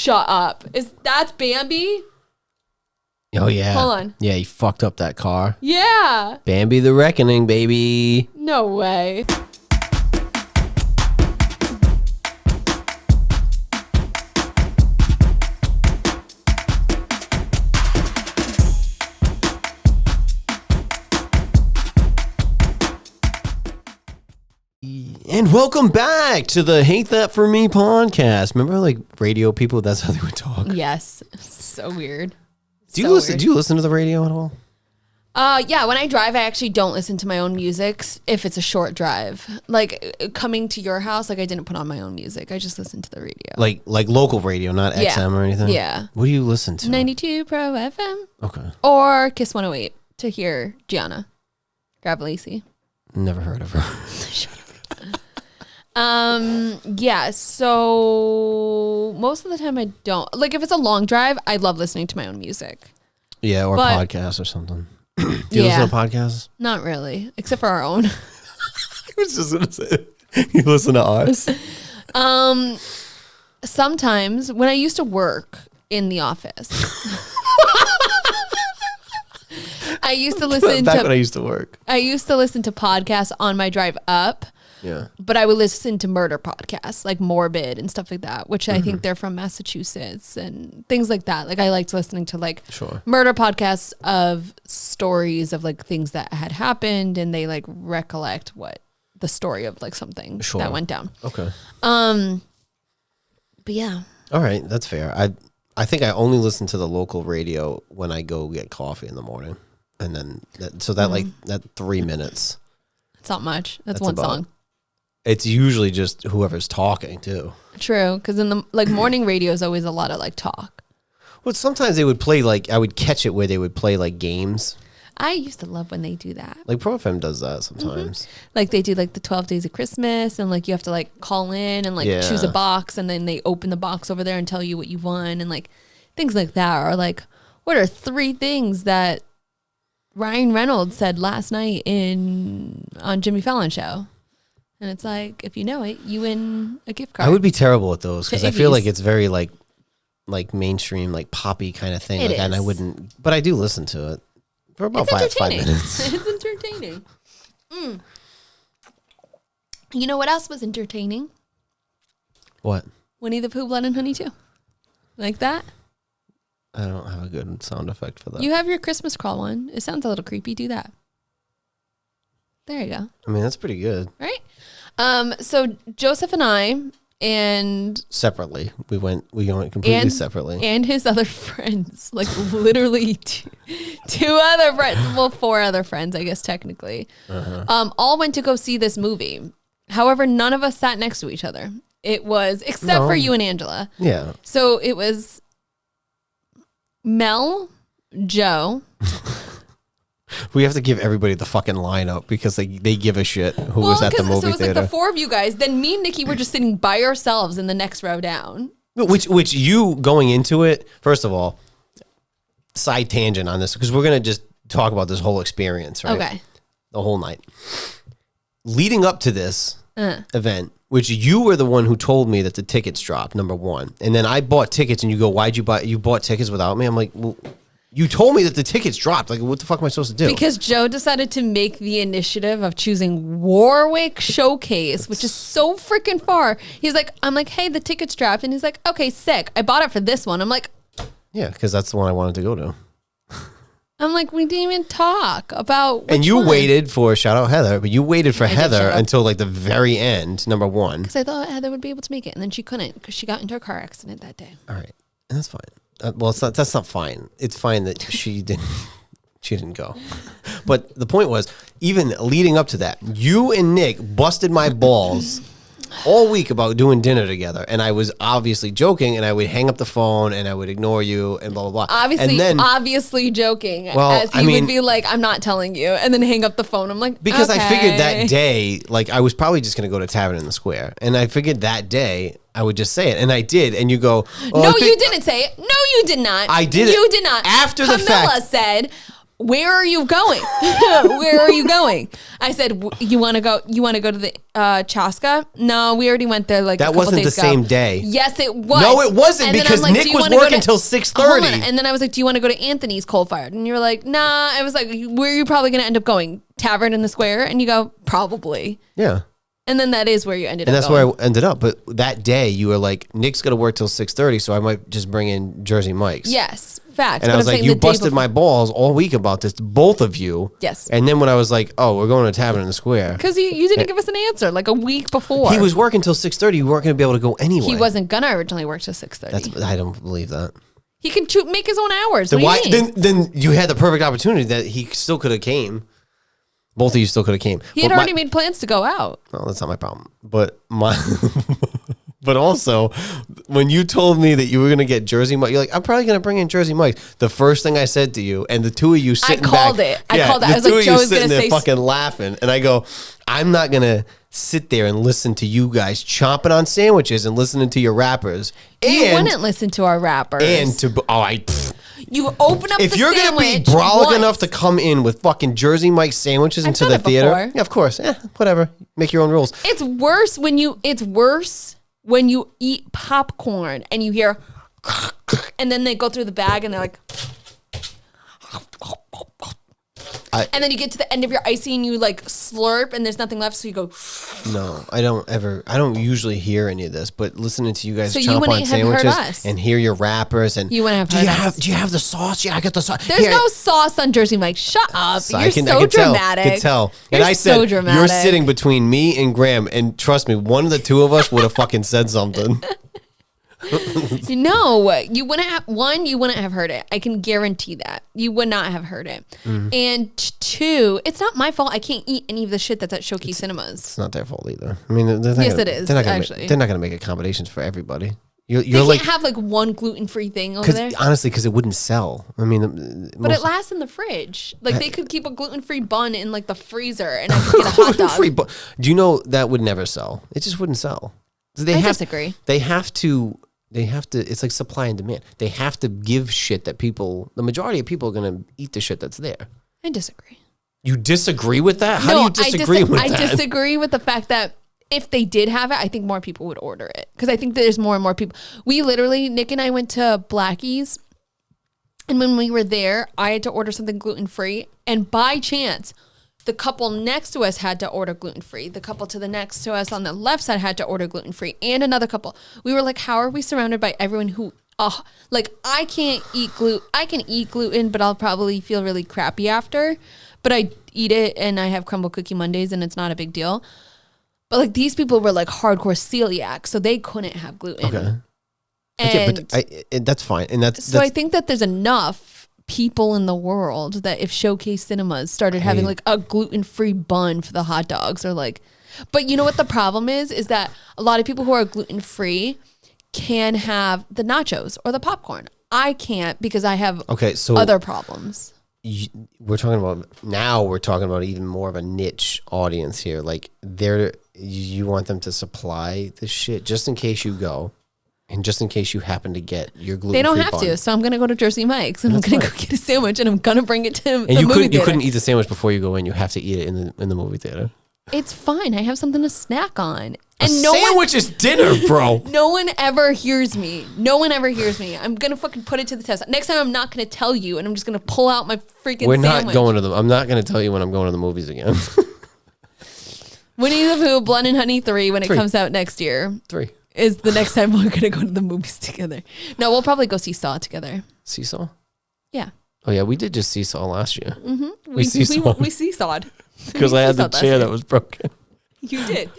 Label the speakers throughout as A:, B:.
A: Shut up. That's Bambi?
B: Oh, yeah.
A: Hold on.
B: Yeah, he fucked up that car.
A: Yeah.
B: Bambi the Reckoning, baby.
A: No way.
B: And welcome back to the Hate That For Me podcast. Remember, like, radio people, that's how they would talk?
A: Yes. So weird.
B: Do you listen to the radio at all?
A: Yeah, when I drive, I actually don't listen to my own music if it's a short drive. Like, coming to your house, like, I didn't put on my own music. I just listened to the radio.
B: Like local radio, not XM or anything?
A: Yeah.
B: What do you listen to?
A: 92 Pro FM.
B: Okay.
A: Or Kiss 108 to hear Gianna Gravellisi.
B: Never heard of her.
A: Shut up. Yeah, so most of the time I don't. Like, if it's a long drive, I love listening to my own music.
B: Yeah, or podcasts or something. Do you listen to podcasts?
A: Not really, except for our own.
B: I was just going to say, you listen to ours?
A: Sometimes when I used to work in the office, I used to listen
B: Back when I used to work.
A: I used to listen to podcasts on my drive up.
B: Yeah.
A: But I would listen to murder podcasts like Morbid and stuff like that, which I think they're from Massachusetts and things like that. Like, I liked listening to like murder podcasts of stories of like things that had happened, and they like recollect what the story of like something that went down.
B: Okay.
A: But yeah.
B: All right, that's fair. I think I only listen to the local radio when I go get coffee in the morning, and then that 3 minutes.
A: It's not much. That's one song.
B: It's usually just whoever's talking too.
A: True, because in the like morning radio is always a lot of like talk.
B: Well, sometimes they would play like, I would catch it where they would play like games.
A: I used to love when they do that.
B: Like Pro FM does that sometimes.
A: Like they do like the 12 Days of Christmas, and like you have to like call in and like choose a box, and then they open the box over there and tell you what you won, and like things like that. Or like, what are 3 things that Ryan Reynolds said last night on Jimmy Fallon show? And it's like, if you know it, you win a gift card.
B: I would be terrible at those because I feel like it's very like mainstream, like poppy kind of thing.
A: It
B: like, and I wouldn't, but I do listen to it for about 5 minutes.
A: It's entertaining. You know what else was entertaining?
B: What?
A: Winnie the Pooh, Blood and Honey 2. Like that?
B: I don't have a good sound effect for that.
A: You have your Christmas crawl one. It sounds a little creepy. Do that. There you go.
B: I mean, that's pretty good.
A: Right? So Joseph and I, and
B: separately, we went completely separately,
A: and his other friends, like literally two other friends, well, 4 other friends, I guess technically, all went to go see this movie. However, none of us sat next to each other. It was except for you and Angela.
B: Yeah.
A: So it was Mel, Joe.
B: We have to give everybody the fucking lineup because they give a shit who was at the movie
A: so it was
B: theater.
A: like the 4 of you guys. Then me and Nikki were just sitting by ourselves in the next row down.
B: Which you going into it, first of all, side tangent on this, because we're going to just talk about this whole experience, right?
A: Okay.
B: The whole night. Leading up to this event, which you were the one who told me that the tickets dropped, number one. And then I bought tickets and you go, why'd you bought tickets without me? I'm like, well, you told me that the tickets dropped. Like, what the fuck am I supposed to do?
A: Because Joe decided to make the initiative of choosing Warwick Showcase, which is so freaking far. I'm like, hey, the tickets dropped. And he's like, okay, sick. I bought it for this one. I'm like,
B: yeah, because that's the one I wanted to go to.
A: I'm like, we didn't even talk about
B: and you
A: one.
B: waited for, shout out Heather, but you waited for Heather until like the very end, number one.
A: Because I thought Heather would be able to make it. And then she couldn't because she got into a car accident that day.
B: All right. And that's fine. Well, that's not fine. It's fine that she didn't go. But the point was, even leading up to that, you and Nick busted my balls all week about doing dinner together. And I was obviously joking, and I would hang up the phone and I would ignore you and blah, blah, blah.
A: Obviously joking. Would be like, I'm not telling you. And then hang up the phone. I'm like,
B: because
A: okay.
B: I figured that day, like I was probably just going to go to Tavern in the Square. And I figured that day I would just say it. And I did. And you go,
A: no, you didn't say it. No, you did not.
B: I did
A: You
B: it.
A: did not.
B: After the fact.
A: Camilla said, where are you going? Where are you going? I said, you want to go to the Chaska? No, we already went there like
B: that
A: a couple
B: wasn't
A: days
B: the
A: ago.
B: same day.
A: Yes, it was.
B: No, it wasn't,
A: and
B: because
A: like,
B: Nick was working till 6:30.
A: And then I was like, do you want to go to Anthony's Coal Fired? And you were like, nah. I was like, where are you probably going to end up going? Tavern in the Square? And you go, probably.
B: Yeah.
A: And then that is where you ended up.
B: And that's
A: going.
B: where I ended up. But that day you were like, Nick's got to work till 6:30, so I might just bring in Jersey Mike's.
A: Yes, facts.
B: And I was like, you busted my balls all week about this, both of you.
A: Yes.
B: And then when I was like, oh, we're going to Tavern in the Square.
A: Because you didn't give us an answer like a week before.
B: He was working till 6:30. You weren't going to be able to go anyway.
A: He wasn't going to originally work till 6:30.
B: I don't believe that.
A: He can make his own hours.
B: Then
A: what do you mean?
B: Then you had the perfect opportunity that he still could have came. Both of you still could have came.
A: He had already made plans to go out.
B: Well, that's not my problem. But but also, when you told me that you were going to get Jersey Mike, you're like, I'm probably going to bring in Jersey Mike. The first thing I said to you, and the two of you sitting back. I called it.
A: I was like, Joe is going to say.
B: Fucking laughing. And I go, I'm not going to sit there and listen to you guys chomping on sandwiches and listening to your rappers.
A: You wouldn't listen to our rappers. You open up
B: if you're going to be brolic enough to come in with fucking Jersey Mike sandwiches into the theater. Before. Yeah, of course. Whatever. Make your own rules.
A: It's worse when you eat popcorn and you hear and then they go through the bag and they're like and then you get to the end of your icy and you like slurp and there's nothing left, so you go.
B: No, I don't usually hear any of this, but listening to you guys chomp on sandwiches and hear your rappers and
A: you wouldn't have heard us.
B: Do you have the sauce? Yeah, I got the sauce.
A: There's no sauce on Jersey Mike. Shut up. You're so dramatic.
B: I can tell. And I said, you're sitting between me and Graham, and trust me, one of the two of us would have fucking said something.
A: No, you wouldn't have heard it. I can guarantee that. You would not have heard it. And two, it's not my fault I can't eat any of the shit that's at Showcase Cinemas.
B: It's not their fault either. I mean,
A: yes, it is.
B: They're not going to make accommodations for everybody.
A: They can't have like one gluten-free thing over there.
B: Honestly, because it wouldn't sell. I mean,
A: but it lasts in the fridge. Like they could keep a gluten-free bun in like the freezer, and I could get a hot dog.
B: Do you know that would never sell? It just wouldn't sell.
A: I disagree.
B: They have to. It's like supply and demand. They have to give shit that the majority of people are going to eat the shit that's there.
A: I disagree.
B: You disagree with that? How do you disagree with that?
A: I disagree with the fact that if they did have it, I think more people would order it. Because I think there's more and more people. Nick and I went to Blackie's. And when we were there, I had to order something gluten-free. And by chance, the couple next to us had to order gluten-free. The couple to the next to us on the left side had to order gluten-free. And another couple. We were like, how are we surrounded by everyone who, I can't eat gluten. I can eat gluten, but I'll probably feel really crappy after. But I eat it and I have crumble cookie Mondays and it's not a big deal. But like these people were like hardcore celiac, so they couldn't have gluten.
B: Okay.
A: And
B: that's fine. And that's
A: I think that there's enough people in the world that if Showcase Cinemas started having like a gluten-free bun for the hot dogs or like, but you know what the problem is that a lot of people who are gluten-free can have the nachos or the popcorn. I can't because I have other problems.
B: We're talking about even more of a niche audience here. Like you want them to supply the shit just in case you go. And just in case you happen to get your gluten-free
A: They don't have to, so I'm going to go to Jersey Mike's and I'm going to go get a sandwich and I'm going to bring it to the movie theater.
B: You couldn't eat the sandwich before you go in. You have to eat it in the movie theater.
A: It's fine. I have something to snack on.
B: And sandwich is dinner, bro.
A: No one ever hears me. I'm going to fucking put it to the test. Next time I'm not going to tell you and I'm just going to pull out my freaking sandwich.
B: We're not going to them. I'm not going to tell you when I'm going to the movies again.
A: Winnie the Pooh, Blood and Honey 3 when it comes out next year.
B: 3.
A: Is the next time we're going to go to the movies together. No, we'll probably go see Saw together.
B: Seesaw?
A: Yeah.
B: Oh, yeah, we did just Seesaw last year.
A: Mm-hmm. We seesawed.
B: Because I had the chair that was broken.
A: You did.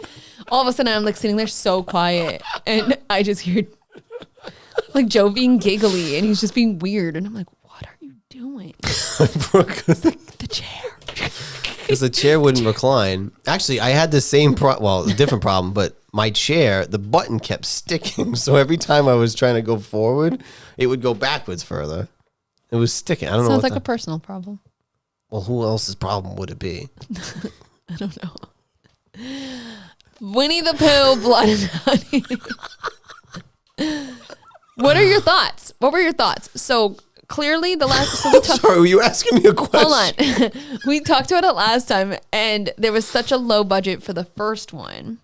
A: All of a sudden, I'm like sitting there so quiet. And I just hear like Joe being giggly and he's just being weird. And I'm like, what are you doing? It's like the chair.
B: Because the chair wouldn't recline. Actually, I had the same a different problem, but my chair, the button kept sticking. So every time I was trying to go forward, it would go backwards further. It was sticking. I don't know.
A: Sounds like a personal problem.
B: Well, who else's problem would it be?
A: I don't know. Winnie the Pooh, Blood and Honey. What are your thoughts? What were your thoughts? So clearly the last. So we
B: Sorry, were you asking me a question?
A: Hold on. We talked about it last time, and there was such a low budget for the first one.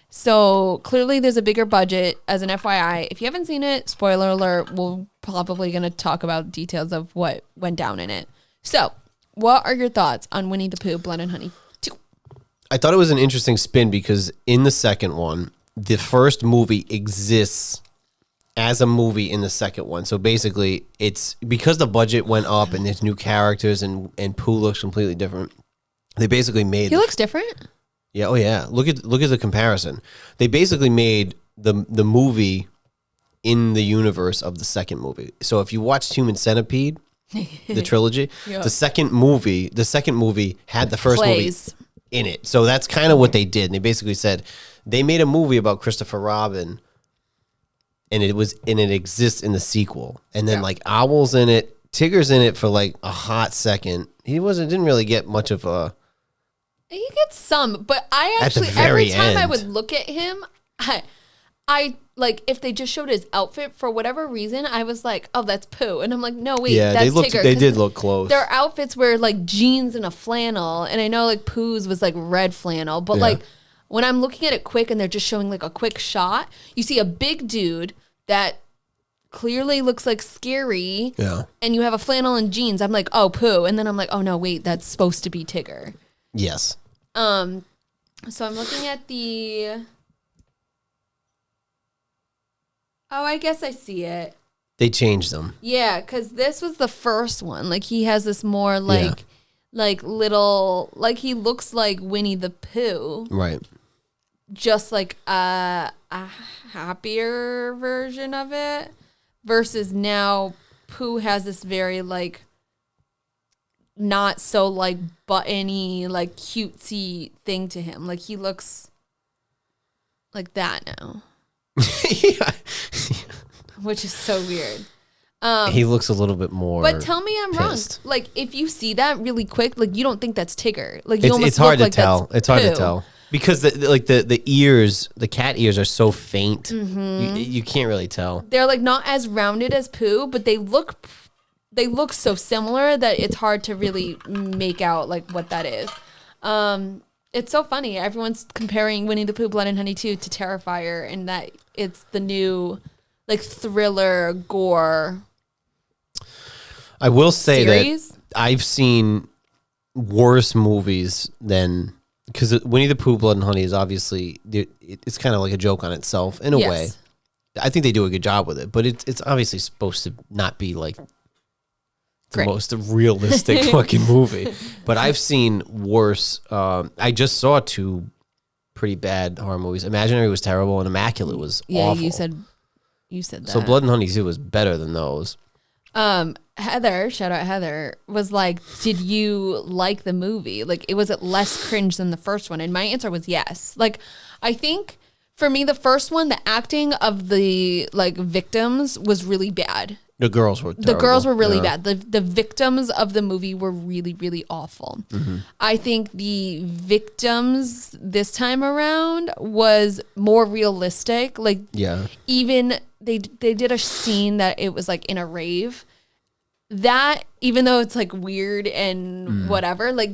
A: So clearly there's a bigger budget. As an FYI, if you haven't seen it, spoiler alert, we're probably going to talk about details of what went down in it. So what are your thoughts on Winnie the Pooh, Blood and Honey 2?
B: I thought it was an interesting spin because in the second one, the first movie exists as a movie in the second one. So basically, it's because the budget went up and there's new characters and Pooh looks completely different. They basically made...
A: He looks different?
B: Yeah, oh yeah. Look at the comparison. They basically made the movie in the universe of the second movie. So if you watched Human Centipede, the trilogy, the second movie had the first movie in it. So that's kind of what they did. And they basically said they made a movie about Christopher Robin, and it exists in the sequel. And then like Owl's in it, Tigger's in it for like a hot second. Didn't really get much of a...
A: He gets some, but I actually every time I would look at him, I like if they just showed his outfit for whatever reason, I was like, oh, that's Pooh, and I'm like, no, wait, that's Tigger.
B: They did look close.
A: Their outfits were like jeans and a flannel, and I know like Pooh's was like red flannel, but like when I'm looking at it quick and they're just showing like a quick shot, you see a big dude that clearly looks like scary, and you have a flannel and jeans. I'm like, oh, Pooh, and then I'm like, oh no, wait, that's supposed to be Tigger.
B: Yes.
A: So I'm looking at the... Oh, I guess I see it.
B: They changed them.
A: Yeah, because this was the first one. Like, he has this more, like little... Like, he looks like Winnie the Pooh.
B: Right.
A: Just, like, a happier version of it. Versus now, Pooh has this very, like... not so like buttony, like cutesy thing to him. Like he looks like that now. Which is so weird.
B: He looks a little bit more.
A: But tell me I'm
B: pissed.
A: wrong. Like if you see that really quick, like you don't think that's Tigger. Like you
B: it's hard to tell. It's hard to tell. Because the ears, the cat ears are so faint. Mm-hmm. You can't really tell.
A: They're like not as rounded as Pooh, but they look so similar that it's hard to really make out like what that is. It's so funny. Everyone's comparing Winnie the Pooh, Blood and Honey 2 to Terrifier, and that it's the new like thriller gore.
B: I will say
A: series?
B: that I've seen worse movies than, because Winnie the Pooh, Blood and Honey is obviously, it's kind of like a joke on itself in a way. I think they do a good job with it, but it's obviously supposed to not be like the most realistic fucking movie. But I've seen worse. I just saw two pretty bad horror movies. Imaginary was terrible, and Immaculate was awful.
A: You said that.
B: So Blood and Honey 2 was better than those.
A: Heather, shout out Heather, was like, did you like the movie? Like, was it less cringe than the first one? And my answer was yes. Like, I think for me, the first one, the acting of the like victims was really bad.
B: The girls were terrible.
A: The girls were really bad. The victims of the movie were really, really awful. Mm-hmm. I think the victims this time around was more realistic. Like, even they did a scene that it was like in a rave. That, even though it's like weird and whatever, like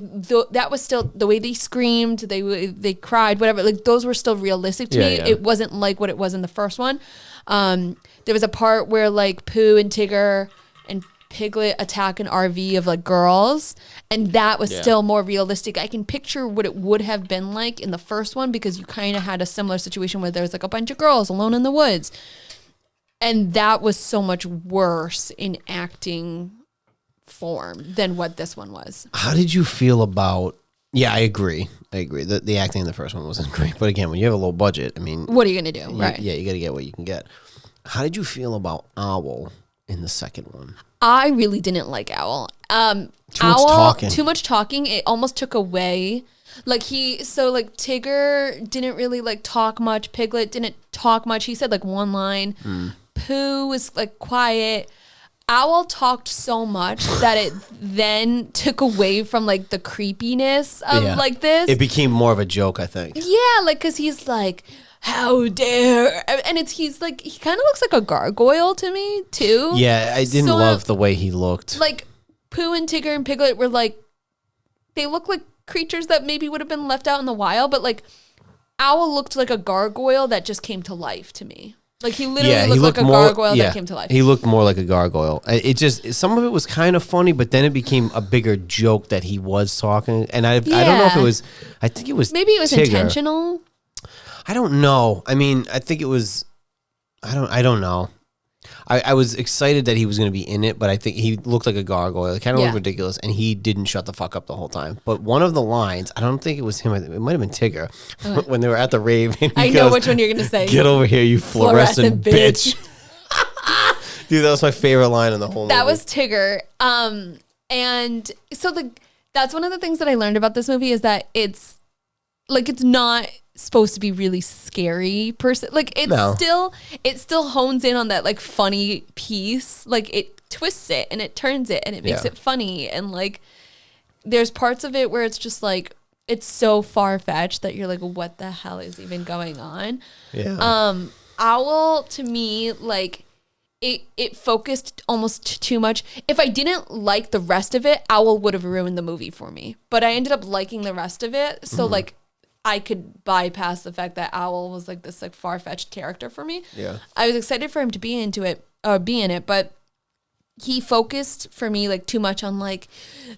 A: that was still the way they screamed, they cried, whatever. Like those were still realistic to me. Yeah. It wasn't like what it was in the first one. There was a part where like Pooh and Tigger and Piglet attack an RV of like girls, and that was still more realistic. I can picture what it would have been like in the first one because you kind of had a similar situation where there was like a bunch of girls alone in the woods. And that was so much worse in acting form than what this one was.
B: How did you feel about... Yeah, I agree. The acting in the first one wasn't great. But again, when you have a low budget, I mean...
A: What are you going to do? Right.
B: Yeah, you got to get what you can get. How did you feel about Owl in the second one?
A: I really didn't like Owl. Too much talking. It almost took away... Like Tigger didn't really like talk much. Piglet didn't talk much. He said like one line. Pooh was like quiet. Owl talked so much that it then took away from like the creepiness of like this.
B: It became more of a joke, I think.
A: Yeah, like because he's like, how dare, and he's like, he kind of looks like a gargoyle to me too.
B: Yeah, I didn't love the way he looked.
A: Like Pooh and Tigger and Piglet were like, they look like creatures that maybe would have been left out in the wild, but like Owl looked like a gargoyle that just came to life to me. Like he literally looked like a gargoyle that came to life.
B: He looked more like a gargoyle. It just, some of it was kind of funny, but then it became a bigger joke that he was talking. And I don't know if it was, I think it was
A: maybe it was
B: Tigger.
A: Intentional.
B: I don't know. I mean, I think it was, I don't know. I was excited that he was going to be in it, but I think he looked like a gargoyle. It kind of looked ridiculous, and he didn't shut the fuck up the whole time. But one of the lines, I don't think it was him. It might have been Tigger when they were at the rave.
A: I know which one you're going to say.
B: Get over here, you fluorescent bitch. Dude, that was my favorite line in the whole movie.
A: That was Tigger. And so that's one of the things that I learned about this movie is that it's not supposed to be really scary person. Like it still hones in on that like funny piece. Like it twists it and it turns it and it makes it funny. And like there's parts of it where it's just like it's so far fetched that you're like, what the hell is even going on?
B: Yeah.
A: Owl to me, like it focused almost too much. If I didn't like the rest of it, Owl would have ruined the movie for me. But I ended up liking the rest of it. So like I could bypass the fact that Owl was like this like far-fetched character for me.
B: Yeah.
A: I was excited for him to be in it, but he focused for me like too much on like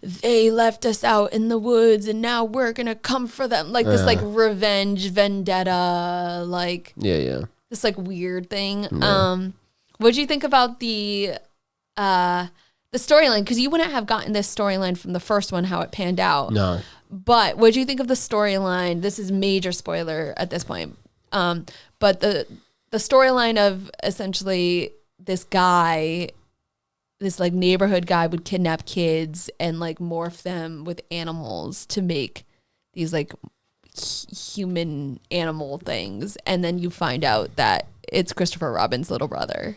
A: they left us out in the woods and now we're gonna come for them. Like this like revenge vendetta, like this like weird thing. Yeah. What'd you think about the storyline? Because you wouldn't have gotten this storyline from the first one, how it panned out.
B: No.
A: But what do you think of the storyline? This is major spoiler at this point. But the storyline of essentially this guy, this like neighborhood guy would kidnap kids and like morph them with animals to make these like human animal things. And then you find out that it's Christopher Robin's little brother.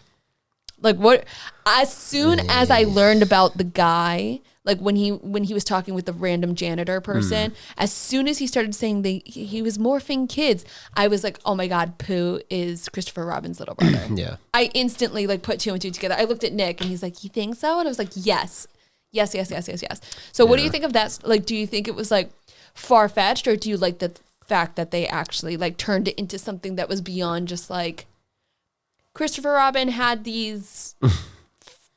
A: Like what, as soon as I learned about the guy, like when he was talking with the random janitor person, as soon as he started saying he was morphing kids, I was like, oh my God, Pooh is Christopher Robin's little brother.
B: Yeah.
A: I instantly like put two and two together. I looked at Nick and he's like, you think so? And I was like, yes. So what do you think of that? Like, do you think it was like far-fetched, or do you like the fact that they actually like turned it into something that was beyond just like Christopher Robin had these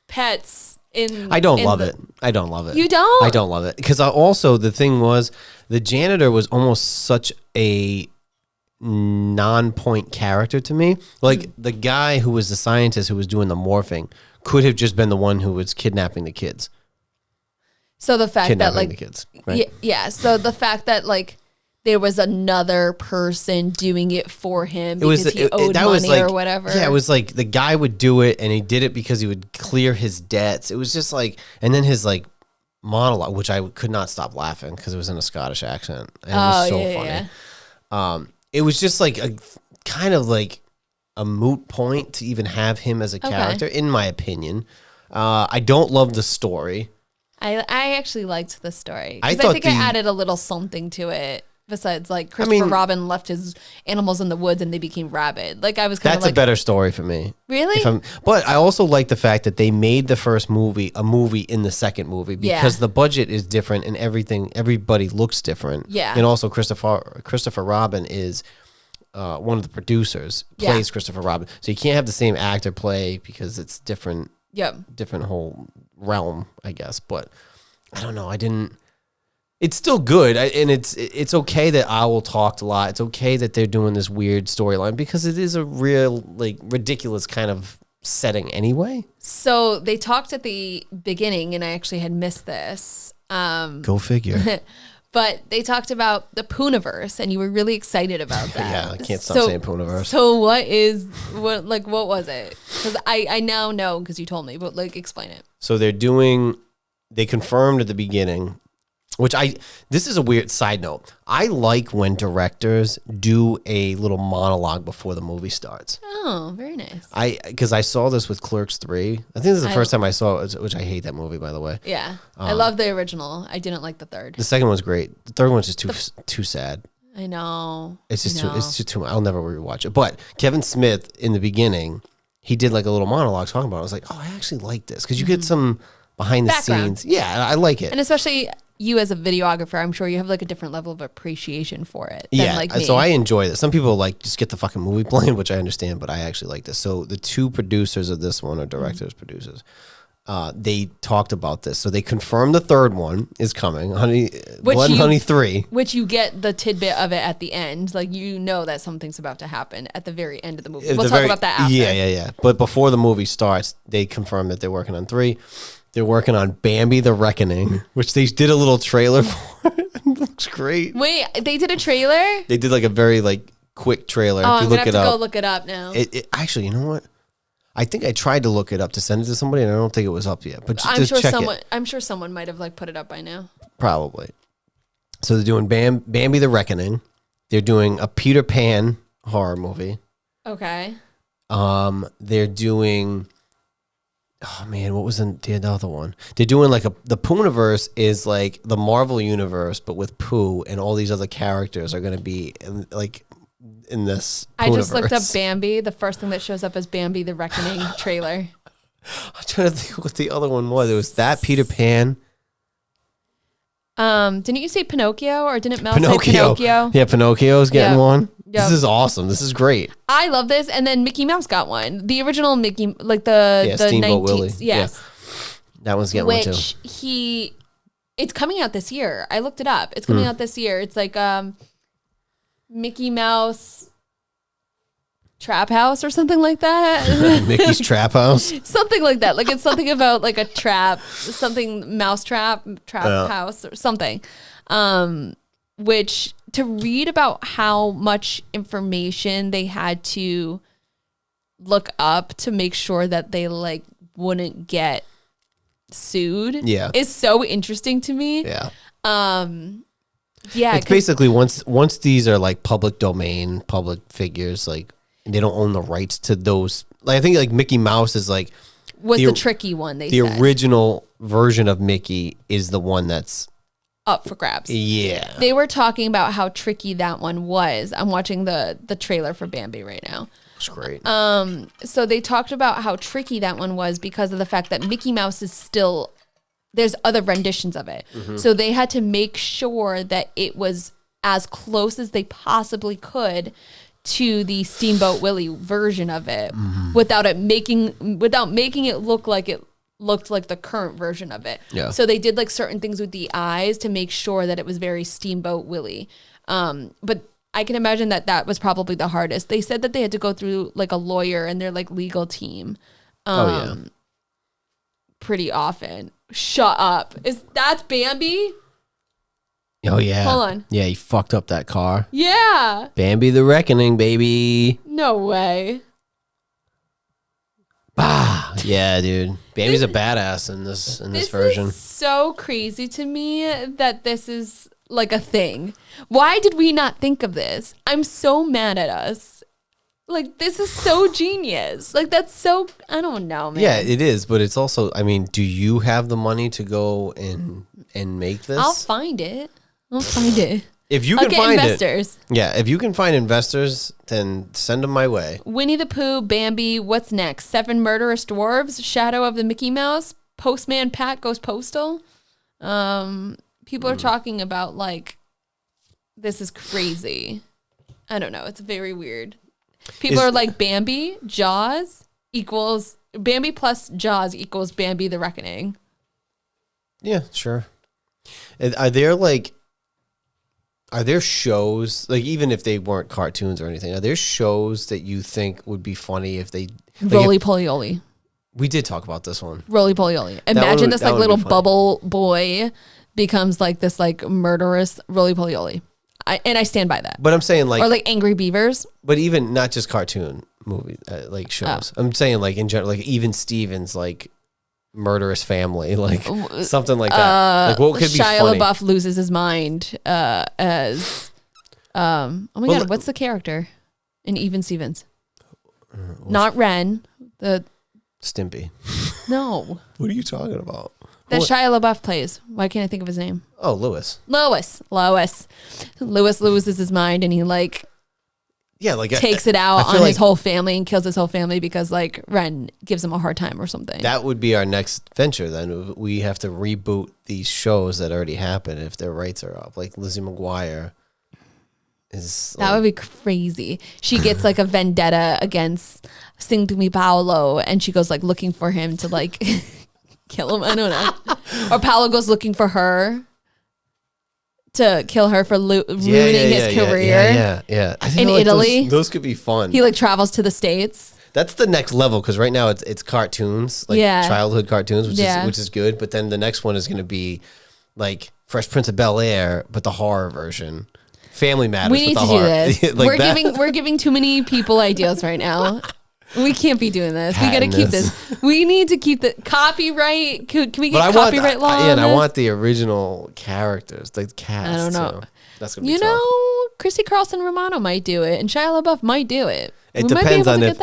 A: pets in...
B: I don't love it. I don't love it.
A: You don't?
B: I don't love it. Because also the thing was, the janitor was almost such a non-point character to me. Like the guy who was the scientist who was doing the morphing could have just been the one who was kidnapping the kids.
A: So the fact that like...
B: the kids, right?
A: Yeah. So the fact that like there was another person doing it for him because he owed money or whatever.
B: Yeah, it was like the guy would do it and he did it because he would clear his debts. It was just like, and then his like monologue, which I could not stop laughing because it was in a Scottish accent. And it was so funny. Yeah. It was just like a kind of like a moot point to even have him as a character, in my opinion. I don't love the story.
A: I actually liked the story.
B: I
A: think I added a little something to it. Besides, like, Christopher Robin left his animals in the woods and they became rabid. Like, I was kind of like...
B: That's a better story for me.
A: Really?
B: But I also like the fact that they made the first movie a movie in the second movie because the budget is different and everybody looks different.
A: Yeah.
B: And also Christopher Robin is one of the producers, plays Christopher Robin. So you can't have the same actor play because it's different, different whole realm, I guess. But I don't know. It's still good, and it's okay that Owl talked a lot. It's okay that they're doing this weird storyline because it is a real, like, ridiculous kind of setting anyway.
A: So they talked at the beginning, and I actually had missed this.
B: Go figure.
A: But they talked about the POOHNIVERSE, and you were really excited about that.
B: Yeah, I can't stop saying POOHNIVERSE.
A: So what was it? Because I now know because you told me, but like explain it.
B: So they confirmed at the beginning. This is a weird side note. I like when directors do a little monologue before the movie starts.
A: Oh, very nice.
B: Because I saw this with Clerks 3. I think this is the first time I saw it, which I hate that movie, by the way.
A: Yeah. I love the original. I didn't like the third.
B: The second one's great. The third one's just too sad.
A: I know.
B: It's just too much. I'll never rewatch it. But Kevin Smith in the beginning, he did like a little monologue talking about it. I was like, oh, I actually like this because you get some behind the scenes. Yeah, I like it.
A: And especially you as a videographer, I'm sure you have like a different level of appreciation for it than like me.
B: So I enjoy this. Some people like just get the fucking movie playing, which I understand, but I actually like this. So the two producers of this one, or directors, producers, they talked about this. So they confirmed the third one is coming, Blood and Honey 3.
A: Which you get the tidbit of it at the end. Like, you know that something's about to happen at the very end of the movie. We'll talk about that after.
B: Yeah. But before the movie starts, they confirmed that they're working on 3. They're working on Bambi the Reckoning, which they did a little trailer for. It looks great.
A: Wait, they did a trailer?
B: They did like a very like quick trailer.
A: Oh, I'm going to have to go look it up now.
B: Actually, you know what? I think I tried to look it up to send it to somebody, and I don't think it was up yet. But
A: I'm sure someone might have like put it up by now.
B: Probably. So they're doing Bambi the Reckoning. They're doing a Peter Pan horror movie.
A: Okay.
B: They're doing. Oh man, what was the other one? They're doing like the POOHNIVERSE is like the Marvel universe, but with Pooh, and all these other characters are going to be in this.
A: I just looked up Bambi. The first thing that shows up is Bambi the Reckoning trailer.
B: I'm trying to think what the other one was. It was that Peter Pan.
A: Didn't you say Pinocchio, or didn't Mel say Pinocchio?
B: Yeah, Pinocchio's getting one.
A: Yep.
B: This is awesome. This is great.
A: I love this. And then Mickey Mouse got one. The original Mickey, like the
B: Steamboat
A: 19th,
B: Willie.
A: Yes.
B: Yeah. That one's getting one too.
A: It's coming out this year. I looked it up. It's coming out this year. It's like Mickey Mouse Trap House or something like that.
B: Mickey's Trap House?
A: Something like that. Like, it's something about like a trap, something mouse trap house or something. Which, to read about how much information they had to look up to make sure that they like wouldn't get sued is so interesting to me.
B: Yeah.
A: Yeah.
B: It's basically once these are like public domain, public figures, like they don't own the rights to those. Like, I think like Mickey Mouse is like
A: was the tricky one.
B: The original version of Mickey is the one that's
A: up for grabs.
B: Yeah.
A: They were talking about how tricky that one was. I'm watching the trailer for Bambi right now.
B: It's great.
A: So they talked about how tricky that one was because of the fact that Mickey Mouse is still, there's other renditions of it. Mm-hmm. So they had to make sure that it was as close as they possibly could to the Steamboat Willie version of it, without making it look like it looked like the current version of it.
B: Yeah.
A: So they did like certain things with the eyes to make sure that it was very Steamboat Willie. But I can imagine that was probably the hardest. They said that they had to go through like a lawyer and their like legal team. Pretty often. Shut up. That's Bambi?
B: Oh yeah.
A: Hold on.
B: Yeah, he fucked up that car.
A: Yeah.
B: Bambi the Reckoning, baby.
A: No way.
B: Bah. Yeah, dude. Bambi's a badass in this version.
A: This is so crazy to me that this is like a thing. Why did we not think of this? I'm so mad at us. Like, this is so genius. Like, that's so, I don't know, man.
B: Yeah, it is, but it's also, I mean, do you have the money to go and make this?
A: I'll find it.
B: If you can find investors. If you can find investors, then send them my way.
A: Winnie the Pooh, Bambi, what's next? 7 Murderous Dwarves, Shadow of the Mickey Mouse, Postman Pat Goes Postal. People are talking about, like, this is crazy. I don't know. It's very weird. People are like, Bambi, Jaws equals, Bambi plus Jaws equals Bambi the Reckoning.
B: Yeah, sure. Are there shows, like, even if they weren't cartoons or anything, are there shows that you think would be funny if they...
A: Roly Poly Oly.
B: We did talk about this one.
A: Roly Poly Oly. Imagine this, like, little bubble boy becomes, like, this, like, murderous Roly Poly Oly. I stand by that.
B: But I'm saying, like...
A: Or, like, Angry Beavers.
B: But even, not just cartoon movie, like, shows. I'm saying, like, in general, like, even Stevens, like... Murderous Family, like something like that. Like, what could be
A: Shia
B: funny?
A: LaBeouf loses his mind as oh my god, what's the character in Even Stevens? Not Ren, the
B: Stimpy.
A: No.
B: What are you talking about?
A: That Shia LaBeouf plays. Why can't I think of his name?
B: Oh, Lewis.
A: Lewis loses his mind and he like takes it out on his whole family and kills his whole family because like Ren gives him a hard time or something.
B: That would be our next venture. Then we have to reboot these shows that already happened if their rights are up. Like Lizzie McGuire that
A: would be crazy. She gets like a vendetta against Sing to Me Paolo and she goes like looking for him to like kill him. I don't know. Or Paolo goes looking for her to kill her for ruining his career.
B: Yeah.
A: In Italy.
B: Those could be fun.
A: He like travels to the States.
B: That's the next level because right now it's cartoons, like childhood cartoons, which is good. But then the next one is going to be like Fresh Prince of Bel-Air, but the horror version. Family Matters.
A: We need to do this. We're giving too many people ideas right now. We can't be doing this. We got to keep this. We need to keep the copyright. Can we get copyright law?
B: Yeah, and I want the original characters, the cast.
A: I don't know.
B: So that's gonna be tough.
A: Christy Carlson Romano might do it, and Shia LaBeouf might do it.
B: It depends on if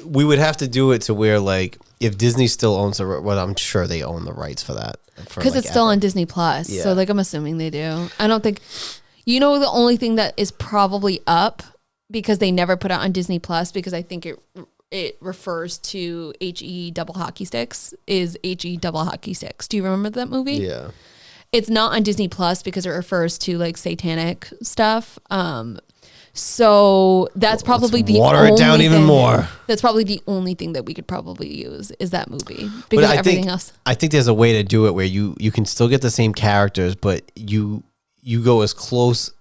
B: we would have to do it to where like if Disney still owns I'm sure they own the rights for that
A: because it's still on Disney Plus. Yeah. So like I'm assuming they do. I don't think. The only thing that is probably up because they never put it on Disney Plus because I think it refers to HE double hockey sticks is HE double hockey sticks. Do you remember that movie?
B: Yeah.
A: It's not on Disney Plus because it refers to like satanic stuff. So that's probably the
B: water it down even more.
A: That's probably the only thing that we could probably use is that movie because everything else.
B: I think there's a way to do it where you can still get the same characters, but you go as close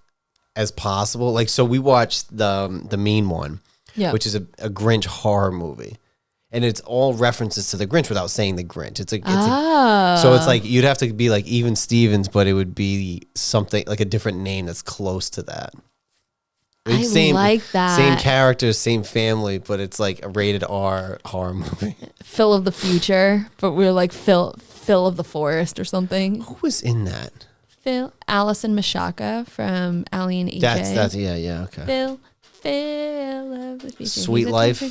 B: as possible. Like, so we watched the Mean One, which is a Grinch horror movie. And it's all references to the Grinch without saying the Grinch. So it's like, you'd have to be like Even Stevens, but it would be something like a different name that's close to that.
A: Like that.
B: Same characters, same family, but it's like a rated R horror movie.
A: Phil of the Future, but we're like Phil of the Forest or something.
B: Who was in that?
A: Allison Mashaka from Ally and AJ.
B: That's okay.
A: Phil of the Future.
B: Sweet Life.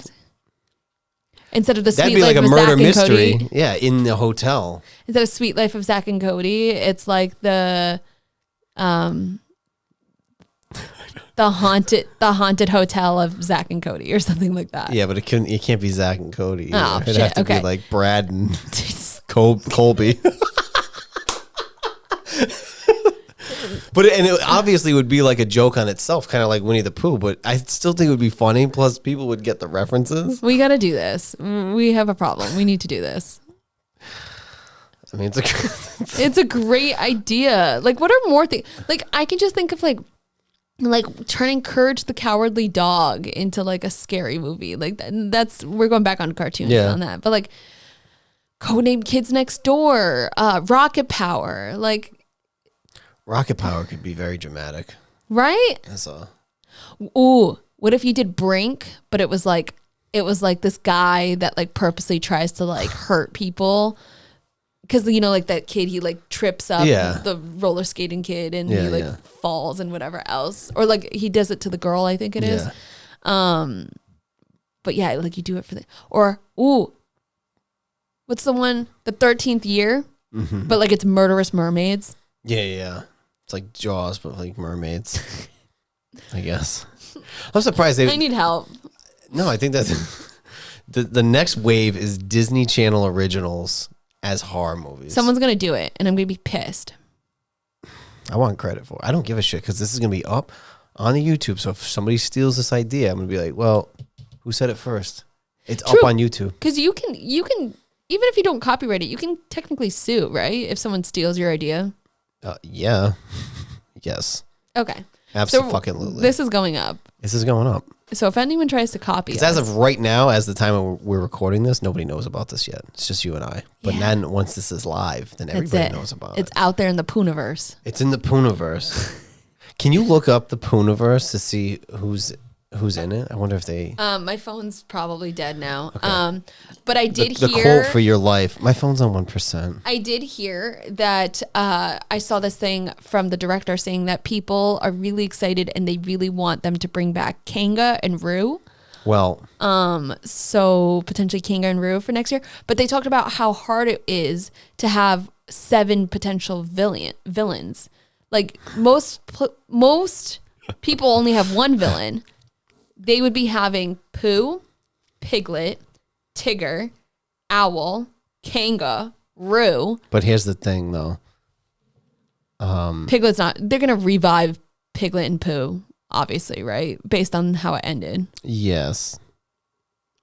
A: Instead of the
B: That'd
A: Sweet
B: be
A: Life
B: like a
A: of
B: murder
A: Zach and
B: mystery.
A: Cody.
B: Yeah, in the hotel.
A: Instead of Sweet Life of Zach and Cody, it's like the haunted hotel of Zach and Cody or something like that.
B: Yeah, but it can't be Zach and Cody.
A: Oh,
B: It'd have to be like Brad and Colby. But it obviously would be like a joke on itself, kind of like Winnie the Pooh. But I still think it would be funny. Plus, people would get the references.
A: We got to do this. We have a problem. We need to do this.
B: I mean,
A: it's a great idea. Like, what are more things? Like, I can just think of like turning Courage the Cowardly Dog into like a scary movie. Like we're going back on cartoons on that. But like, Codename Kids Next Door, Rocket Power, like.
B: Rocket Power could be very dramatic.
A: Right?
B: Ooh,
A: what if you did Brink, but it was like this guy that like purposely tries to like hurt people. Because, like that kid, he like trips up the roller skating kid and he like falls and whatever else. Or like he does it to the girl, I think it is. But yeah, like you do it for what's the one? The 13th Year, but like it's murderous mermaids.
B: Yeah. It's like Jaws, but like mermaids, I guess. I'm surprised I
A: need help.
B: No, I think that's the next wave is Disney Channel originals as horror movies.
A: Someone's going to do it, and I'm going to be pissed.
B: I want credit for it. I don't give a shit because this is going to be up on the YouTube. So if somebody steals this idea, I'm going to be like, well, who said it first? It's up on YouTube.
A: Because you can, even if you don't copyright it, you can technically sue, right? If someone steals your idea.
B: Yeah. Yes.
A: Okay.
B: Absolutely.
A: So this is going up. So if anyone tries to copy it.
B: As of right now, as the time we're recording this, nobody knows about this yet. It's just you and I. But then once this is live, then everybody knows about it.
A: It's out there in the POOHNIVERSE.
B: It's in the POOHNIVERSE. Can you look up the POOHNIVERSE to see who's in it? I wonder if they...
A: my phone's probably dead now. Okay. But I did
B: hear... The quote for your life. My phone's on 1%.
A: I did hear that I saw this thing from the director saying that people are really excited and they really want them to bring back Kanga and Roo.
B: Well,
A: so potentially Kangaroo for next year. But they talked about how hard it is to have 7 potential villains. Like most people only have one villain. They would be having Pooh, Piglet, Tigger, Owl, Kangaroo.
B: But here's the thing, though.
A: Piglet's not. They're gonna revive Piglet and Pooh, obviously, right? Based on how it ended.
B: Yes,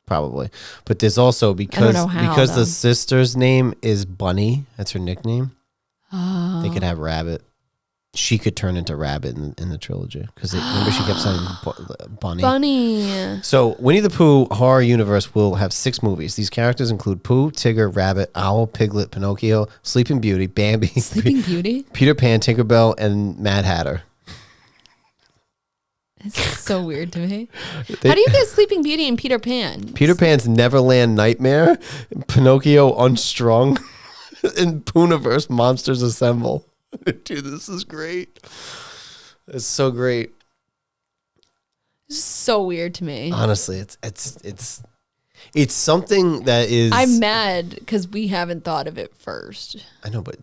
B: probably. But there's also because the sister's name is Bunny. That's her nickname. Oh. They could have Rabbit. She could turn into Rabbit in the trilogy because remember she kept saying Bunny.
A: Bunny.
B: So Winnie the Pooh horror universe will have 6 movies. These characters include Pooh, Tigger, Rabbit, Owl, Piglet, Pinocchio, Sleeping Beauty, Bambi,
A: Sleeping Beauty,
B: Peter Pan, Tinkerbell, and Mad Hatter.
A: It's so weird to me. How do you get Sleeping Beauty and Peter Pan?
B: Peter Pan's Neverland Nightmare, Pinocchio Unstrung, and POOHNIVERSE Monsters Assemble. Dude, this is great. It's so great.
A: It's so weird to me.
B: Honestly, it's something that is.
A: I'm mad because we haven't thought of it first.
B: I know, but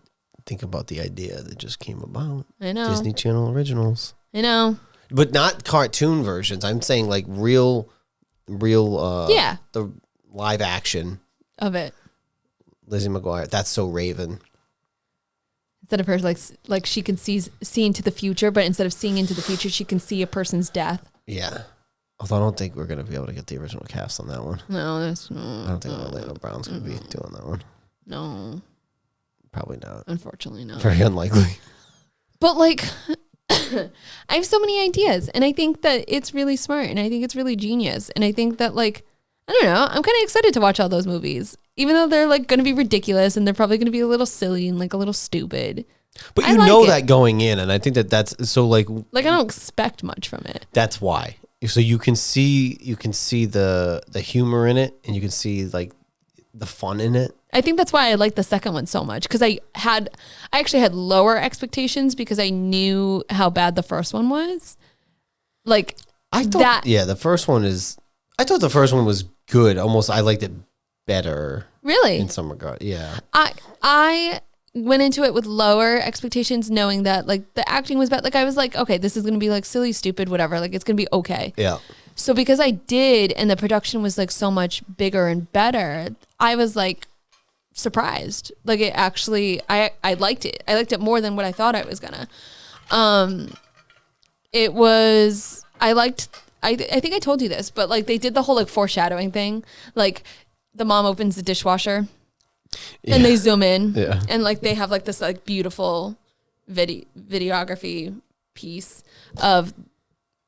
B: think about the idea that just came about.
A: I know.
B: Disney Channel originals.
A: I know.
B: But not cartoon versions. I'm saying like real.
A: Yeah.
B: The live action
A: of it.
B: Lizzie McGuire. That's so Raven.
A: Instead of her like she can see into the future, but instead of seeing into the future, she can see a person's death.
B: Yeah. Although I don't think we're going to be able to get the original cast on that one.
A: No, that's not.
B: I don't think Orlando Brown's going to be doing that one.
A: No.
B: Probably not.
A: Unfortunately not.
B: Very unlikely.
A: But like, I have so many ideas, and I think that it's really smart, and I think it's really genius, and I think that like, I don't know, I'm kind of excited to watch all those movies. Even though they're like going to be ridiculous and they're probably going to be a little silly and like a little stupid.
B: But you know that going in, and I think that's so like
A: I don't expect much from it.
B: That's why. So you can see the humor in it, and you can see like the fun in it.
A: I think that's why I like the second one so much because I actually had lower expectations because I knew how bad the first one was. Like
B: I thought the first one was good. Almost I liked it better.
A: Really?
B: In some regard, yeah.
A: I went into it with lower expectations knowing that like the acting was bad. Like I was like, okay, this is going to be like silly, stupid, whatever. Like it's going to be okay.
B: Yeah.
A: So because I did and the production was like so much bigger and better, I was like surprised. Like it actually, I liked it. I liked it more than what I thought I was gonna. It was, I think I told you this, but like they did the whole like foreshadowing thing. Like the mom opens the dishwasher and they zoom in and like they have like this like beautiful videography piece of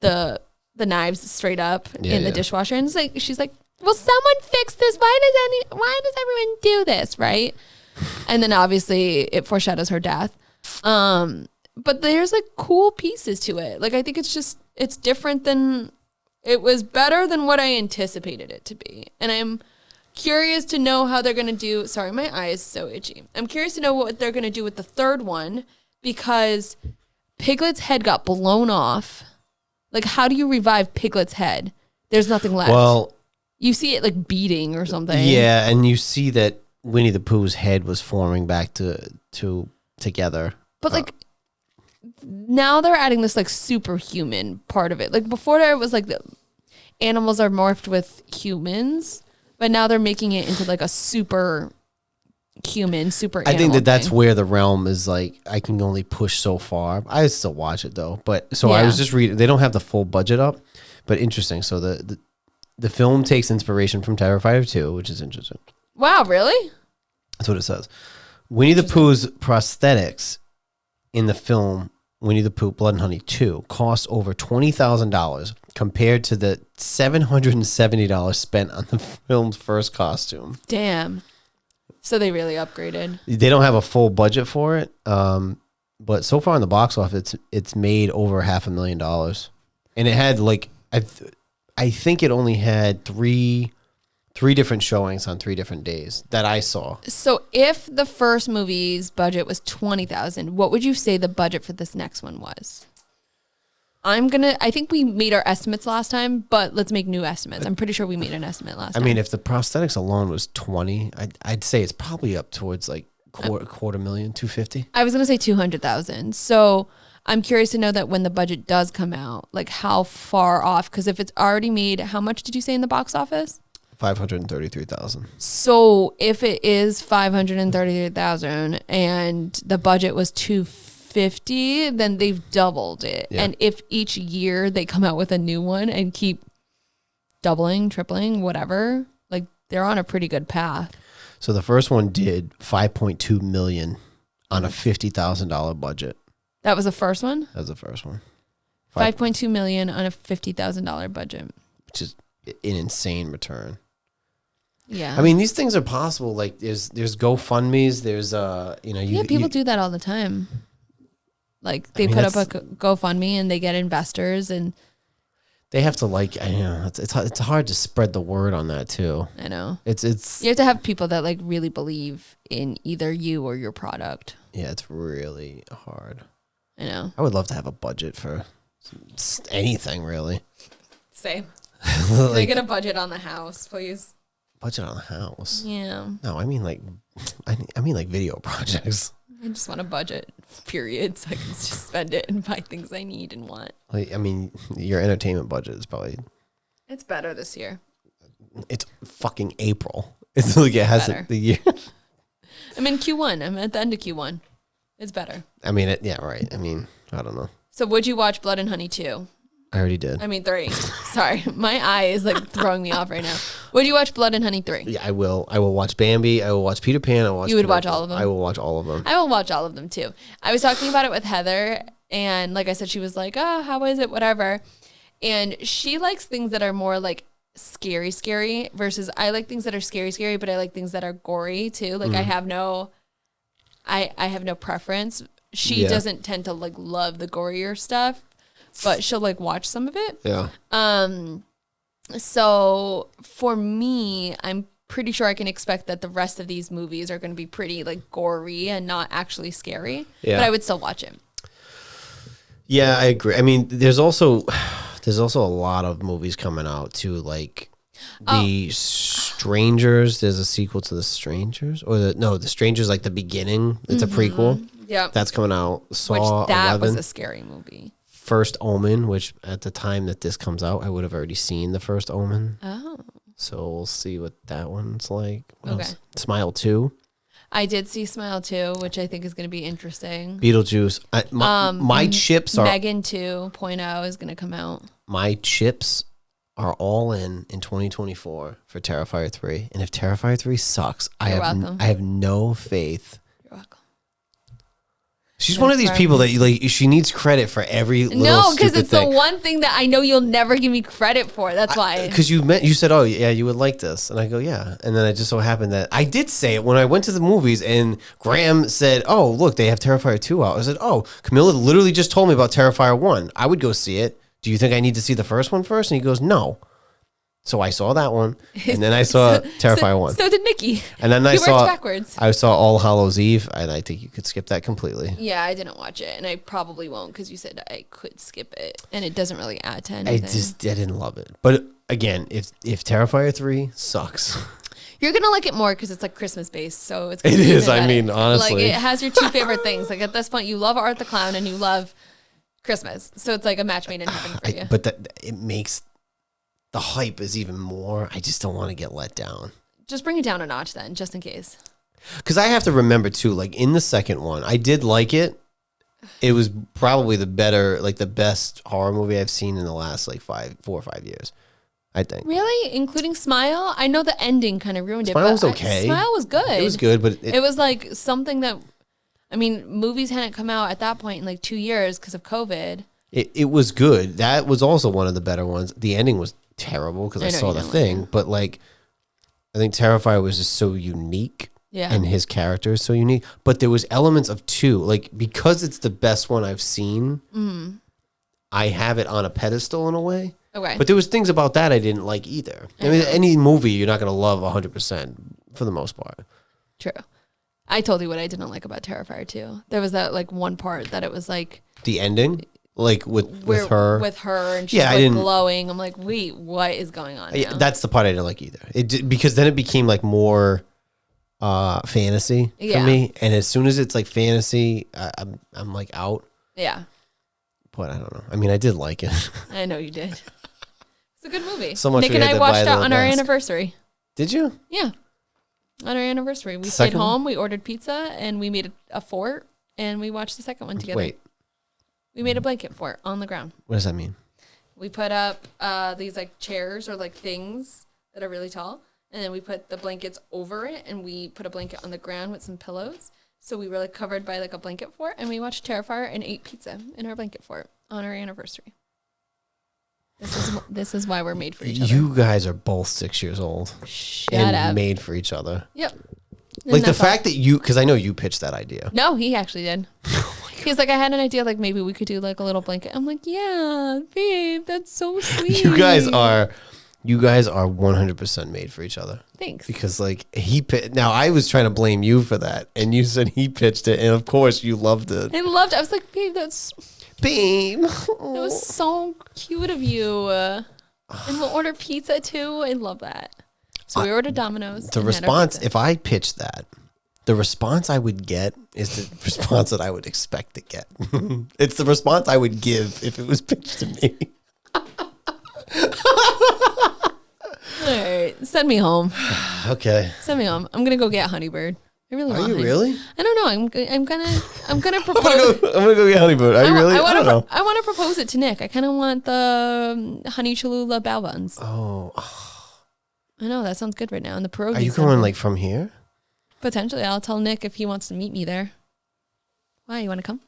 A: the knives straight up in the dishwasher. And it's like, she's like, will someone fix this? Why does everyone do this? Right. And then obviously it foreshadows her death. But there's like cool pieces to it. Like, I think it's different than, it was better than what I anticipated it to be. And I'm curious to know how they're going to do. Sorry, my eye is so itchy. I'm curious to know what they're going to do with the third one because Piglet's head got blown off. Like, how do you revive Piglet's head? There's nothing left. Well, you see it like beating or something.
B: Yeah, and you see that Winnie the Pooh's head was forming back together.
A: But like, now they're adding this like superhuman part of it. Like before there was like the animals are morphed with humans, but now they're making it into like a super human, super animal.
B: I think that's where the realm is like, I can only push so far. I still watch it though. But so I was just reading, they don't have the full budget up, but interesting. So the film takes inspiration from Terrifier 2, which is interesting.
A: Wow, really?
B: That's what it says. Winnie the Pooh's prosthetics in the film Winnie the Pooh Blood and Honey 2 cost over $20,000 compared to the $770 spent on the film's first costume.
A: Damn. So they really upgraded.
B: They don't have a full budget for it, but so far in the box office, it's made over $500,000, and it had like I think it only had three different showings on 3 different days that I saw.
A: So if the first movie's budget was $20,000, what would you say the budget for this next one was? I think we made our estimates last time, but let's make new estimates. I'm pretty sure we made an estimate last time.
B: I mean, if the prosthetics alone was 20, I'd say it's probably up towards like quarter million, 250.
A: I was going to say 200,000. So I'm curious to know that when the budget does come out, like how far off, because if it's already made, how much did you say in the box office?
B: 533,000.
A: So if it is 533,000 and the budget was 250, then they've doubled it. Yeah. And if each year they come out with a new one and keep doubling, tripling, whatever, like they're on a pretty good path.
B: So the first one did 5.2 million on a $50,000 budget.
A: That was the first one?
B: That was the first one.
A: 5.2 million on a $50,000 budget.
B: Which is an insane return.
A: Yeah.
B: I mean, these things are possible. Like there's GoFundMe's, there's
A: people do that all the time. Like they put up a GoFundMe and they get investors and
B: they have to it's hard to spread the word on that too.
A: I know.
B: It's
A: you have to have people that like really believe in either you or your product.
B: Yeah, it's really hard.
A: I know.
B: I would love to have a budget for anything really.
A: Same.
B: Like,
A: they get a budget on the house, please.
B: Budget on the house.
A: Yeah.
B: No, I mean like video projects.
A: I just want a budget, period, so I can just spend it and buy things I need and want.
B: Like, I mean, your entertainment budget is probably...
A: It's better this year.
B: It's fucking April. It's like it has the year.
A: I'm in Q1. I'm at the end of Q1. It's better.
B: I mean, yeah, right. I mean, I don't know.
A: So would you watch Blood and Honey 2?
B: I already did.
A: 3. Sorry. My eye is like throwing me off right now. Would you watch Blood and Honey 3?
B: Yeah, I will. I will watch Bambi. I will watch Peter Pan.
A: You would watch all of them?
B: I will watch all of them.
A: I will watch all of them too. I was talking about it with Heather, and like I said, she was like, oh, how is it? Whatever. And she likes things that are more like scary versus I like things that are scary, but I like things that are gory too. Like I have no preference. She doesn't tend to like love the gorier stuff, but she'll like watch some of it.
B: Yeah.
A: So for me, I'm pretty sure I can expect that the rest of these movies are going to be pretty like gory and not actually scary. Yeah. But I would still watch it.
B: Yeah, I agree. I mean, there's also a lot of movies coming out too, like The Strangers. There's a sequel to The Strangers, or The Strangers, like the beginning. It's a prequel.
A: Yeah,
B: that's coming out. Saw
A: which that
B: 11.
A: was a scary movie.
B: First Omen, which at the time that this comes out, I would have already seen the First Omen.
A: Oh,
B: so we'll see what that one's like. What
A: okay.
B: else? Smile 2.
A: I did see Smile 2, which I think is going to be interesting.
B: Beetlejuice. My chips are...
A: Megan 2.0 is going to come out.
B: My chips are all in 2024 for Terrifier 3. And if Terrifier 3 sucks, I have no faith.
A: You're welcome.
B: She's one of these people that like she needs credit for every little
A: No, because it's
B: thing.
A: the one thing that I know you'll never give me credit for. That's why.
B: Because you said, oh yeah, you would like this, and I go yeah, and then it just so happened that I did say it when I went to the movies, and Graham said, oh look, they have Terrifier 2 out. I said, oh, Camilla literally just told me about Terrifier 1. I would go see it. Do you think I need to see the first one first? And he goes, no. So I saw that one, and then I saw Terrifier 1.
A: So did Nikki.
B: And then I saw All Hallows Eve, and I think you could skip that completely.
A: Yeah, I didn't watch it, and I probably won't because you said I could skip it, and it doesn't really add to anything.
B: I didn't love it. But again, if Terrifier 3 sucks...
A: You're going to like it more because it's like Christmas based, so it's
B: It is, I mean, honestly.
A: Like, it has your two favorite things. Like, at this point, you love Art the Clown, and you love Christmas, so it's like a match made in heaven for you.
B: But it makes... The hype is even more. I just don't want to get let down.
A: Just bring it down a notch then, just in case.
B: Because I have to remember too, like in the second one, I did like it. It was probably the best horror movie I've seen in the last 4 or 5 years. I think.
A: Really? Including Smile? I know the ending kind of ruined it.
B: Smile was okay.
A: Smile was good.
B: It was good, but
A: it was like something that, I mean, movies hadn't come out at that point in like 2 years because of COVID.
B: It was good. That was also one of the better ones. The ending was terrible because I saw the thing, but like I think Terrifier was just so unique, and his character is so unique. But there was elements of 2, like because it's the best one I've seen. I have it on a pedestal in a way.
A: Okay,
B: but there was things about that I didn't like either. I mean, any movie you're not going to love 100% for the most part.
A: True. I told you what I didn't like about Terrifier 2. There was that like one part that it was like
B: the ending. like with her.
A: With her, and she's like glowing. I'm like, wait, what is going on now?
B: That's the part I didn't like either. Because then it became like more fantasy for me. And as soon as it's like fantasy, I'm like out.
A: Yeah.
B: But I don't know. I mean, I did like it.
A: I know you did. It's a good movie.
B: So much
A: Nick and I watched it on our anniversary.
B: Did you?
A: Yeah. On our anniversary. We stayed home, we ordered pizza, and we made a fort, and we watched the second one together.
B: Wait.
A: We made a blanket fort on the ground.
B: What does that mean?
A: We put up these like chairs or like things that are really tall, and then we put the blankets over it, and we put a blanket on the ground with some pillows. So we were like covered by like a blanket fort, and we watched Terrifier and ate pizza in our blanket fort on our anniversary. This is why we're made for each other.
B: You guys are both 6 years old.
A: Shut up.
B: Made for each other.
A: Yep.
B: Like the fact that because I know you pitched that idea.
A: No, he actually did. He's like, I had an idea, like maybe we could do like a little blanket. I'm like, yeah, babe, that's so sweet.
B: You guys are 100% made for each other.
A: Thanks.
B: Because like now I was trying to blame you for that, and you said he pitched it, and of course you loved it.
A: I loved it. I was like, babe,
B: Babe.
A: It was so cute of you. And we'll order pizza too. I love that. So we ordered Domino's.
B: The response, if I pitched that, the response I would get is the response that I would expect to get. It's the response I would give if it was pitched to me.
A: All right, send me home.
B: Okay.
A: Send me home. I'm gonna go get Honeybird. I really want.
B: Are you really?
A: I don't know. I'm gonna propose.
B: I'm gonna go get Honeybird. Are you really? I don't know.
A: I want to propose it to Nick. I kind of want the honey Cholula bao buns.
B: Oh.
A: I know that sounds good right now. And the pierogi.
B: Are you going like from here?
A: Potentially, I'll tell Nick if he wants to meet me there. Why, you want to come?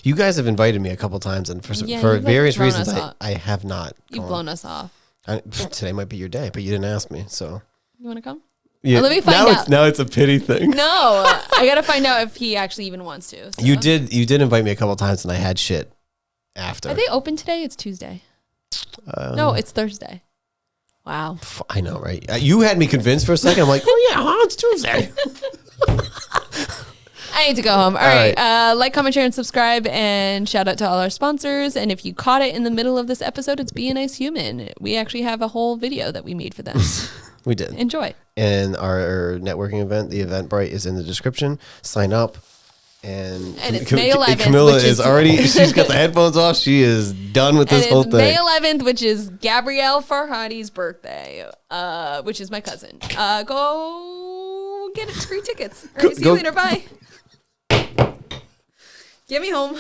B: You guys have invited me a couple times, and for various reasons, I have not.
A: You've blown us off.
B: Today might be your day, but you didn't ask me, so.
A: You want to come?
B: Yeah.
A: Let me find out.
B: Now it's a pity thing.
A: No, I gotta find out if he actually even wants to. So.
B: You did invite me a couple times, and I had shit after.
A: Are they open today? It's Tuesday. No, it's Thursday. Wow.
B: I know, right? You had me convinced for a second. I'm like, oh yeah, it's Tuesday.
A: I need to go home. All right. Like, comment, share, and subscribe. And shout out to all our sponsors. And if you caught it in the middle of this episode, it's Be a Nice Human. We actually have a whole video that we made for them.
B: We did.
A: Enjoy.
B: And our networking event, the Eventbrite, is in the description. Sign up. And
A: it's May 11th.
B: Camilla is already, she's got the headphones off. She is done with this whole thing.
A: May 11th, which is Gabrielle Farhadi's birthday, which is my cousin. Go get free tickets. All right, see you later. Bye. Get me home.